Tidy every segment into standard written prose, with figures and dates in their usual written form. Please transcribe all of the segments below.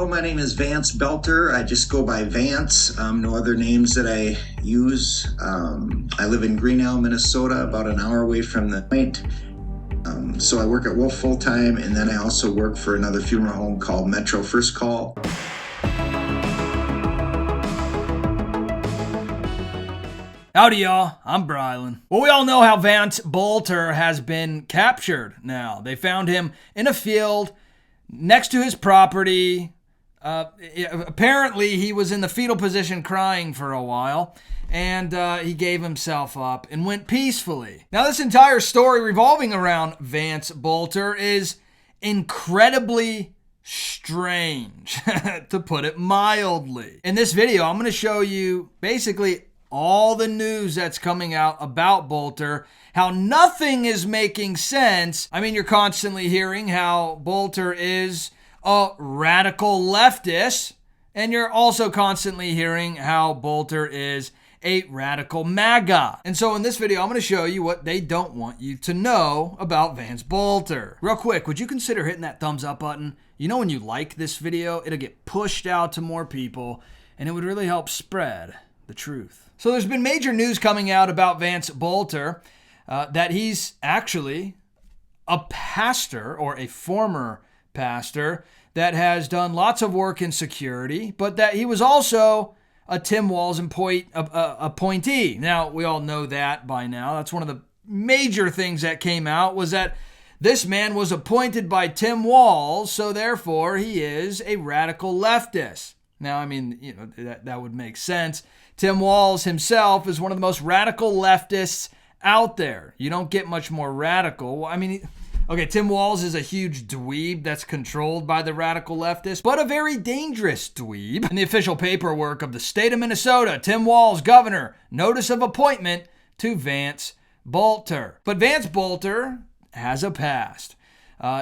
Hello, my name is Vance Boelter. I just go by Vance. No other names that I use. I live in Greenell, Minnesota, about an hour away from the point. So I work at Wolf full-time, and then I also work for another funeral home called Metro First Call. Howdy, y'all. I'm Brylan. Well, we all know how Vance Boelter has been captured now. They found him in a field next to his property. Apparently, he was in the fetal position crying for a while, and he gave himself up and went peacefully. Now, this entire story revolving around Vance Boelter is incredibly strange, to put it mildly. In this video, I'm going to show you basically all the news that's coming out about Boelter, how nothing is making sense. I mean, you're constantly hearing how Boelter is a radical leftist, and you're also constantly hearing how Boelter is a radical MAGA. And so in this video, I'm going to show you what they don't want you to know about Vance Boelter. Real quick, would you consider hitting that thumbs up button? You know, when you like this video, it'll get pushed out to more people, and it would really help spread the truth. So there's been major news coming out about Vance Boelter, that he's actually a pastor, or a former pastor, that has done lots of work in security, but that he was also a Tim Walz appointee. Now, we all know that by now. That's one of the major things that came out, was that this man was appointed by Tim Walz, so therefore he is a radical leftist. Now, I mean, you know, that would make sense. Tim Walz himself is one of the most radical leftists out there. You don't get much more radical. I mean, okay, Tim Walz is a huge dweeb that's controlled by the radical leftists, but a very dangerous dweeb. In the official paperwork of the state of Minnesota, Tim Walz, governor, notice of appointment to Vance Boelter. But Vance Boelter has a past.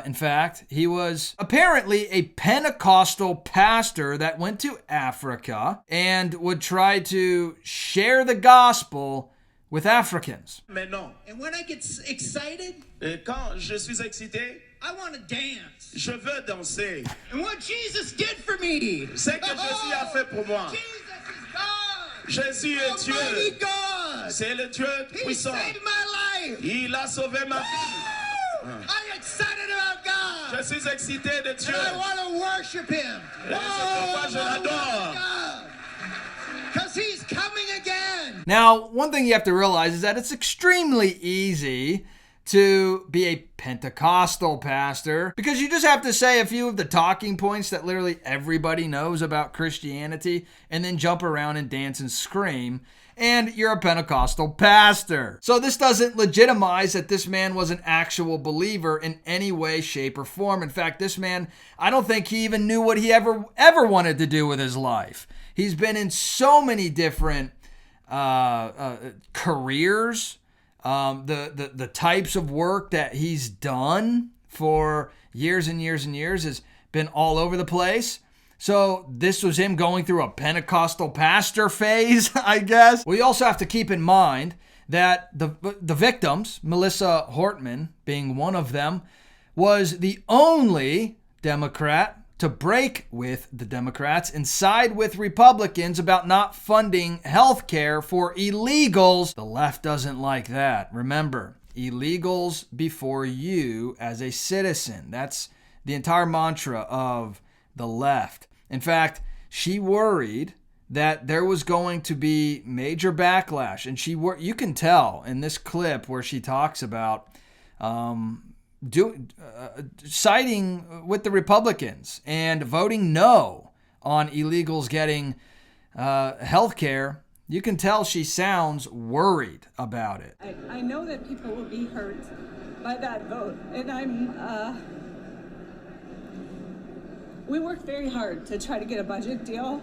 In fact, he was apparently a Pentecostal pastor that went to Africa and would try to share the gospel with Africans. And when I get excited, quand je suis excité, I want to dance. je veux danser. And what Jesus did for me. C'est que Jésus a fait pour moi. Jesus is God. Jésus est Dieu. Almighty God. C'est le Dieu He puissant. saved my life. Il a sauvé ma vie. I'm excited about God. Je suis excité de Dieu. And I want to worship Him. Et c'est pourquoi je l'adore. Because He's coming again. Now, one thing you have to realize is that it's extremely easy to be a Pentecostal pastor, because you just have to say a few of the talking points that literally everybody knows about Christianity and then jump around and dance and scream, and you're a Pentecostal pastor. So this doesn't legitimize that this man was an actual believer in any way, shape, or form. In fact, this man, I don't think he even knew what he ever wanted to do with his life. He's been in so many different careers. The types of work that he's done for years and years and years has been all over the place. So this was him going through a Pentecostal pastor phase, I guess. We also have to keep in mind that the victims, Melissa Hortman being one of them, was the only Democrat to break with the Democrats and side with Republicans about not funding health care for illegals. The left doesn't like that. Remember, illegals before you as a citizen. That's the entire mantra of the left. In fact, she worried that there was going to be major backlash. And you can tell in this clip where she talks about siding with the Republicans and voting no on illegals getting health care. You can tell she sounds worried about it. I know that people will be hurt by that vote, and we worked very hard to try to get a budget deal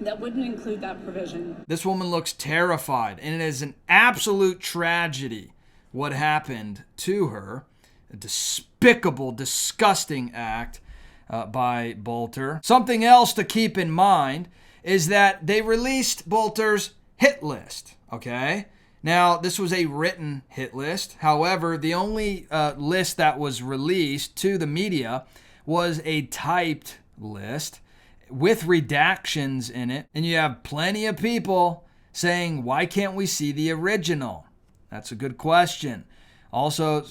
that wouldn't include that provision. This woman looks terrified, and it is an absolute tragedy what happened to her. A despicable, disgusting act by Boelter. Something else to keep in mind is that they released Boelter's hit list, okay? Now, this was a written hit list. However, the only list that was released to the media was a typed list with redactions in it. And you have plenty of people saying, why can't we see the original? That's a good question. Also,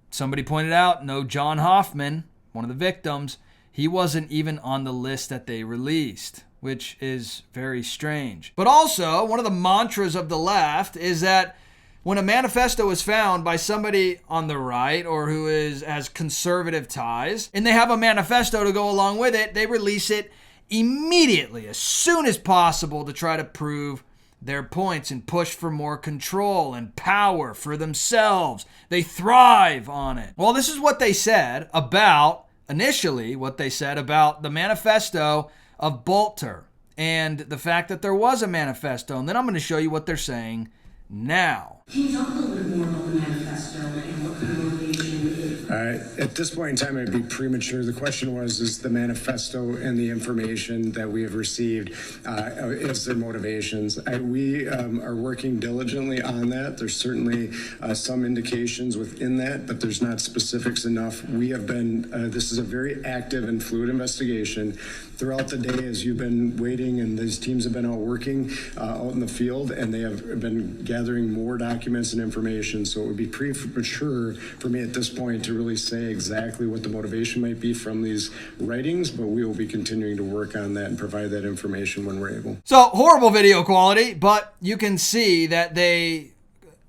somebody pointed out, no John Hoffman, one of the victims, he wasn't even on the list that they released, which is very strange. But also, one of the mantras of the left is that when a manifesto is found by somebody on the right or who has conservative ties, and they have a manifesto to go along with it, they release it immediately, as soon as possible, to try to prove their points and push for more control and power for themselves. They thrive on it. Well, this is what they said about, initially, what they said about the manifesto of Boelter and the fact that there was a manifesto. And then I'm going to show you what they're saying now. Can you talk a little bit more about the manifesto and what the motivation is? At this point in time, it'd be premature. The question was, is the manifesto and the information that we have received, is their motivations? We are working diligently on that. There's certainly some indications within that, but there's not specifics enough. We have been, this is a very active and fluid investigation. Throughout the day, as you've been waiting, and these teams have been out working out in the field, and they have been gathering more documents and information. So it would be premature for me at this point to really say exactly what the motivation might be from these writings, but we will be continuing to work on that and provide that information when we're able. So, horrible video quality, but you can see that they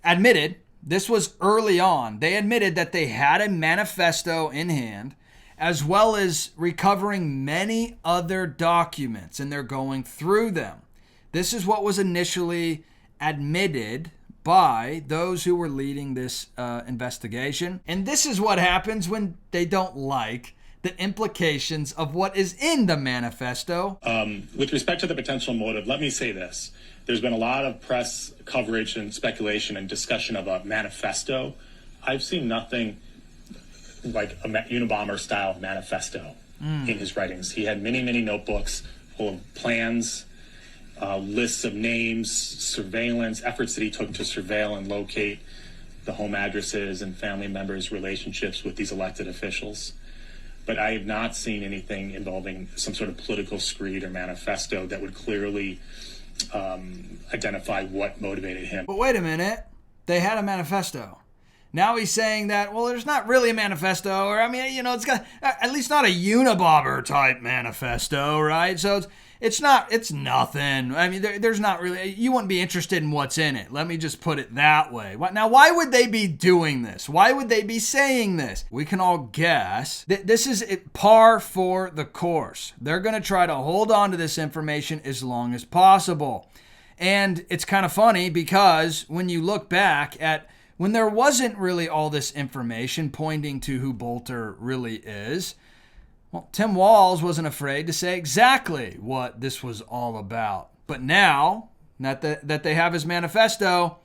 admitted, this was early on, they admitted that they had a manifesto in hand, as well as recovering many other documents, and they're going through them. This is what was initially admitted by those who were leading this investigation. And this is what happens when they don't like the implications of what is in the manifesto. With respect to the potential motive, let me say this. There's been a lot of press coverage and speculation and discussion of a manifesto. I've seen nothing like a Unabomber-style manifesto in his writings. He had many, many notebooks full of plans, lists of names, surveillance, efforts that he took to surveil and locate the home addresses and family members' relationships with these elected officials. But I have not seen anything involving some sort of political screed or manifesto that would clearly identify what motivated him. But wait a minute. They had a manifesto. Now he's saying that, well, there's not really a manifesto, or I mean, you know, it's got at least not a Unabomber type manifesto, right? So it's nothing. I mean, there's not really, you wouldn't be interested in what's in it. Let me just put it that way. Now, why would they be doing this? Why would they be saying this? We can all guess that this is par for the course. They're going to try to hold on to this information as long as possible. And it's kind of funny because when you look back at when there wasn't really all this information pointing to who Boelter really is, well, Tim Walz wasn't afraid to say exactly what this was all about. But now that they have his manifesto,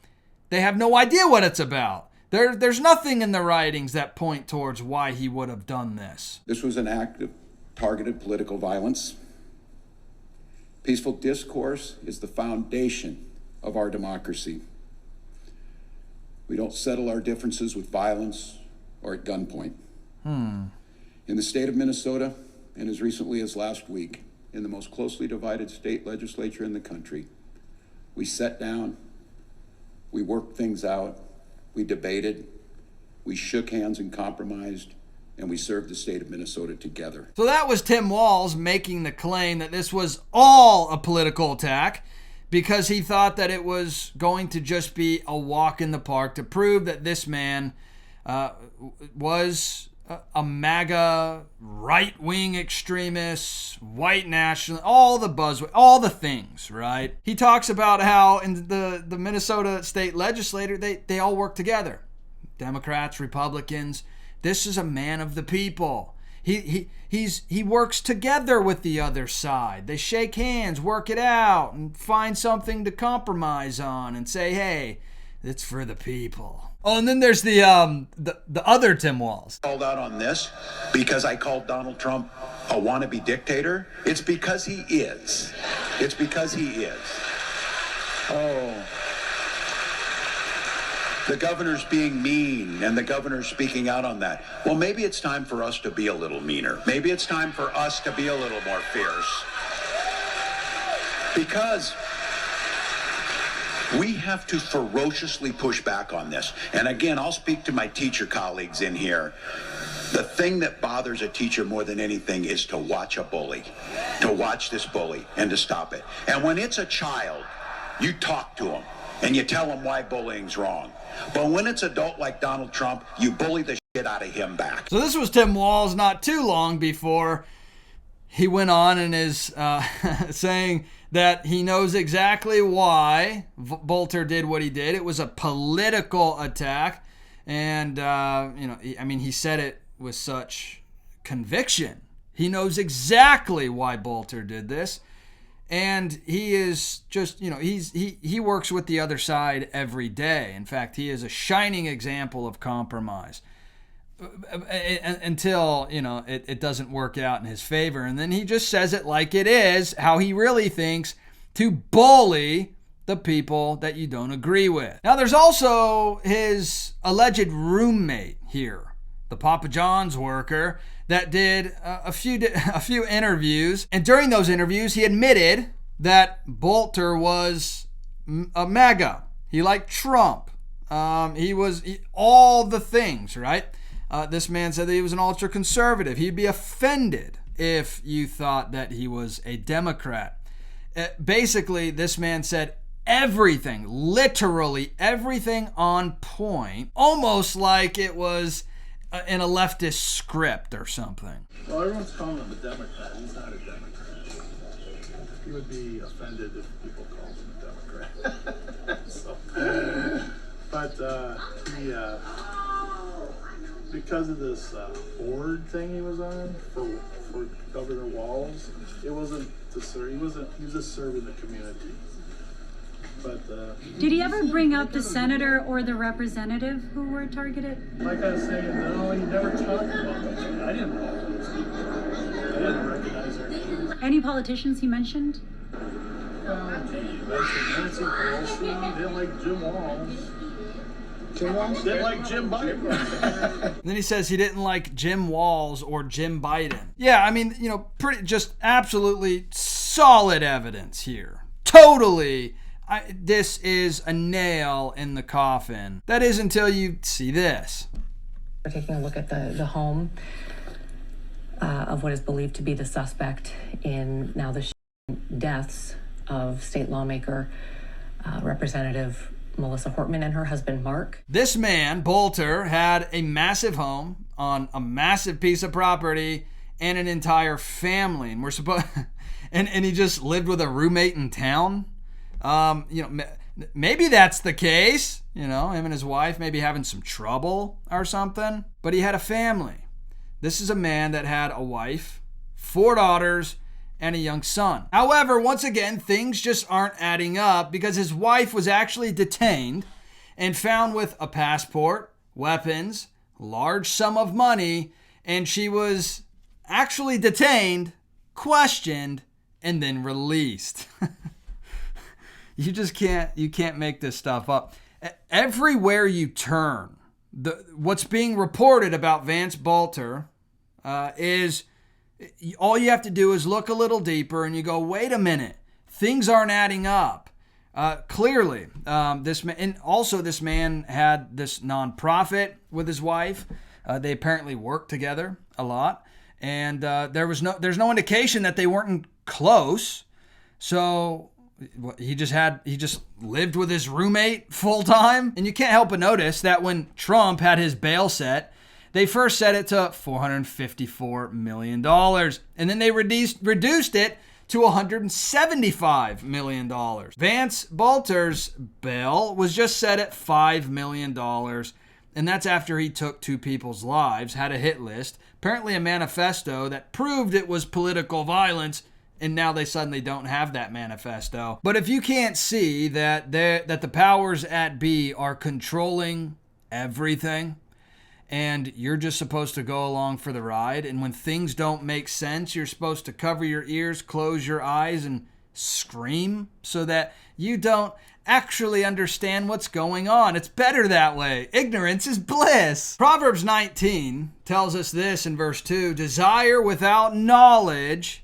they have no idea what it's about. There's nothing in the writings that point towards why he would have done this. This was an act of targeted political violence. Peaceful discourse is the foundation of our democracy. We don't settle our differences with violence or at gunpoint. In the state of Minnesota, and as recently as last week, in the most closely divided state legislature in the country, we sat down, we worked things out, we debated, we shook hands and compromised, and we served the state of Minnesota together. So that was Tim Walz making the claim that this was all a political attack, because he thought that it was going to just be a walk in the park to prove that this man was a MAGA, right-wing extremist, white nationalist, all the buzzwords, all the things, right? He talks about how in the Minnesota state legislature, they all work together. Democrats, Republicans. This is a man of the people. He works together with the other side. They shake hands, work it out, and find something to compromise on and say, hey, it's for the people. Oh, and then there's the other Tim Walz. Called out on this because I called Donald Trump a wannabe dictator. It's because he is. It's because he is. Oh. The governor's being mean, and the governor's speaking out on that. Well, maybe it's time for us to be a little meaner. Maybe it's time for us to be a little more fierce. Because we have to ferociously push back on this. And again, I'll speak to my teacher colleagues in here. The thing that bothers a teacher more than anything is to watch a bully, to watch this bully and to stop it. And when it's a child, you talk to them and you tell them why bullying's wrong. But when it's adult like Donald Trump, you bully the shit out of him back. So this was Tim Walz not too long before he went on and is saying that he knows exactly why Boelter did what he did. It was a political attack. And, he said it with such conviction. He knows exactly why Boelter did this. And he is just, he works with the other side every day. In fact, he is a shining example of compromise. Until, it doesn't work out in his favor. And then he just says it like it is, how he really thinks to bully the people that you don't agree with. Now, there's also his alleged roommate here, the Papa John's worker that did a few interviews. And during those interviews, he admitted that Boelter was a MAGA. He liked Trump. He was all the things, right? This man said that he was an ultra-conservative. He'd be offended if you thought that he was a Democrat. Basically, this man said everything, literally everything on point, almost like it was in a leftist script or something. Well, everyone's calling him a Democrat. He's not a Democrat. He would be offended if people called him a Democrat. Because of this board thing he was on for Governor Walz, it wasn't to serve. He was just serving the community. But did he ever bring up the senator or the representative who were targeted? Like I was saying, no, he never talked about that. I didn't know. I didn't recognize her. Any politicians he mentioned? Nancy Pelosi, didn't like Jim Walz. Didn't like Jim Biden. Then he says he didn't like Jim Walz or Jim Biden. Yeah, pretty just absolutely solid evidence here. Totally. This is a nail in the coffin. That is until you see this. We're taking a look at the home of what is believed to be the suspect in now the deaths of state lawmaker Representative Melissa Hortman and her husband Mark. This man, Boelter, had a massive home on a massive piece of property and an entire family, and we're supposed and he just lived with a roommate in town. Maybe that's the case. Him and his wife maybe having some trouble or something. But he had a family. This is a man that had a wife, 4 daughters, and a young son. However, once again, things just aren't adding up because his wife was actually detained and found with a passport, weapons, large sum of money, and she was actually detained, questioned, and then released. You can't make this stuff up. Everywhere you turn, what's being reported about Vance Boelter is all you have to do is look a little deeper and you go, wait a minute, things aren't adding up. Clearly, this man had this nonprofit with his wife. They apparently worked together a lot, and there's no indication that they weren't close. So he just lived with his roommate full time. And you can't help but notice that when Trump had his bail set, they first set it to $454 million. And then they reduced it to $175 million. Vance Boelter's bail was just set at $5 million. And that's after he took 2 people's lives, had a hit list, apparently a manifesto that proved it was political violence. And now they suddenly don't have that manifesto. But if you can't see that the powers at be are controlling everything, and you're just supposed to go along for the ride, and when things don't make sense, you're supposed to cover your ears, close your eyes, and scream so that you don't actually understand what's going on. It's better that way. Ignorance is bliss. Proverbs 19 tells us this in verse 2, desire without knowledge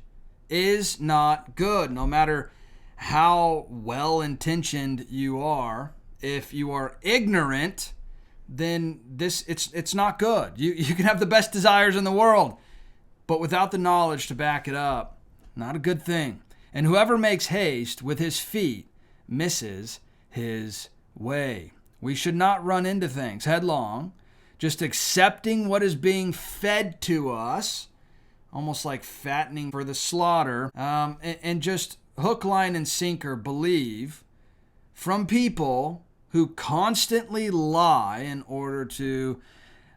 is not good. No matter how well-intentioned you are, if you are ignorant, then it's not good. You can have the best desires in the world, but without the knowledge to back it up, not a good thing. And whoever makes haste with his feet misses his way. We should not run into things headlong, just accepting what is being fed to us, almost like fattening for the slaughter, and just hook, line, and sinker believe from people who constantly lie in order to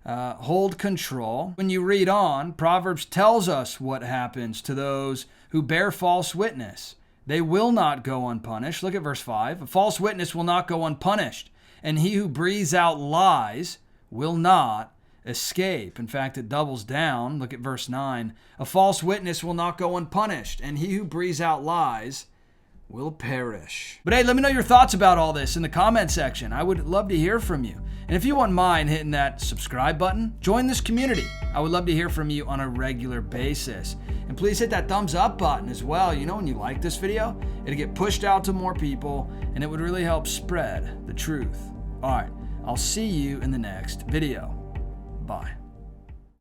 hold control. When you read on, Proverbs tells us what happens to those who bear false witness. They will not go unpunished. Look at verse 5. A false witness will not go unpunished, and he who breathes out lies will not escape. In fact, it doubles down. Look at verse 9. A false witness will not go unpunished, and he who breathes out lies will perish. But hey, let me know your thoughts about all this in the comment section. I would love to hear from you. And if you wouldn't mind hitting that subscribe button, join this community. I would love to hear from you on a regular basis. And please hit that thumbs up button as well. You know, when you like this video, it'll get pushed out to more people, and it would really help spread the truth. All right, I'll see you in the next video. Bye.